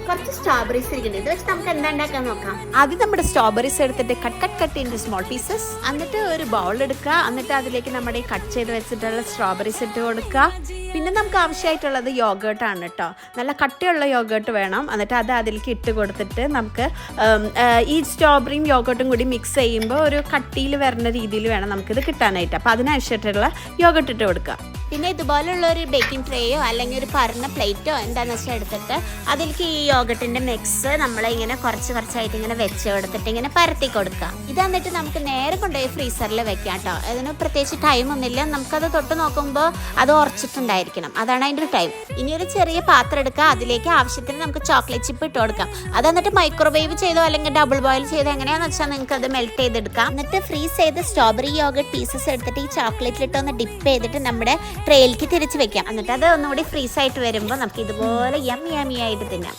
കുറച്ച് സ്ട്രോബെറീസ് ഇരിക്കുന്നത്. ഇത് വെച്ച് നമുക്ക് എന്താ ഉണ്ടാക്കാൻ നോക്കാം. ആദ്യം നമ്മുടെ സ്ട്രോബെറീസ് എടുത്തിട്ട് കട്ട് ഇൻ സ്മോൾ പീസസ്. എന്നിട്ട് ഒരു ബൗൾ എടുക്കുക. എന്നിട്ട് അതിലേക്ക് നമ്മുടെ കട്ട് ചെയ്ത് വെച്ചിട്ടുള്ള സ്ട്രോബെറീസ് ഇട്ട് കൊടുക്കുക. പിന്നെ നമുക്ക് ആവശ്യമായിട്ടുള്ളത് യോഗേർട്ടാണ് കേട്ടോ. നല്ല കട്ടിയുള്ള യോഗേർട്ട് വേണം. എന്നിട്ട് അത് അതിലേക്ക് ഇട്ട് കൊടുത്തിട്ട് നമുക്ക് ഈ സ്ട്രോബെറിയും യോഗേർട്ടും കൂടി മിക്സ് ചെയ്യുമ്പോൾ ഒരു കട്ടിയിൽ വരുന്ന രീതിയിൽ വേണം നമുക്കിത് കിട്ടാനായിട്ട്. അപ്പോൾ അതിനാവശ്യമായിട്ടുള്ള യോഗേർട്ട് ഇട്ട് കൊടുക്കുക. പിന്നെ ഇതുപോലുള്ള ഒരു ബേക്കിംഗ് ട്രേയോ അല്ലെങ്കിൽ ഒരു പരന്ന പ്ലേറ്റോ എന്താണെന്ന് വെച്ചാൽ എടുത്തിട്ട് അതിലേക്ക് ഈ യോഗട്ടിൻ്റെ മിക്സ് നമ്മളിങ്ങനെ കുറച്ചായിട്ട് ഇങ്ങനെ വെച്ച് കൊടുത്തിട്ട് ഇങ്ങനെ പരത്തി കൊടുക്കുക. ഇത് എന്നിട്ട് നമുക്ക് നേരെ കൊണ്ടുപോയി ഫ്രീസറിൽ വെക്കാം കേട്ടോ. അതിന് പ്രത്യേകിച്ച് ടൈമൊന്നുമില്ല. നമുക്കത് തൊട്ട് നോക്കുമ്പോൾ അത് ഉറച്ചിട്ടുണ്ടായിരിക്കണം. അതാണ് അതിൻ്റെ ഒരു ടൈം. ഇനി ഒരു ചെറിയ പാത്രം എടുക്കുക. അതിലേക്ക് ആവശ്യത്തിന് നമുക്ക് ചോക്ലേറ്റ് ചിപ്പ് ഇട്ട് കൊടുക്കാം. അത് എന്നിട്ട് മൈക്രോവേവ് ചെയ്തോ അല്ലെങ്കിൽ ഡബിൾ ബോയിൽ ചെയ്തോ എങ്ങനെയാണെന്ന് വെച്ചാൽ നിങ്ങൾക്ക് അത് മെൽറ്റ് ചെയ്തെടുക്കാം. എന്നിട്ട് ഫ്രീസ് ചെയ്ത് സ്ട്രോബെറി യോഗട്ട് പീസസ് എടുത്തിട്ട് ഈ ചോക്ലേറ്റിലിട്ട് ഒന്ന് ഡിപ്പ് ചെയ്തിട്ട് നമ്മുടെ ട്രേയിലേക്ക് തിരിച്ച് വെക്കാം. എന്നിട്ട് അത് ഒന്നുകൂടി ഫ്രീസ് ആയിട്ട് വരുമ്പോൾ നമുക്ക് ഇതുപോലെ യമ്മി ആയിട്ട് തിന്നാം.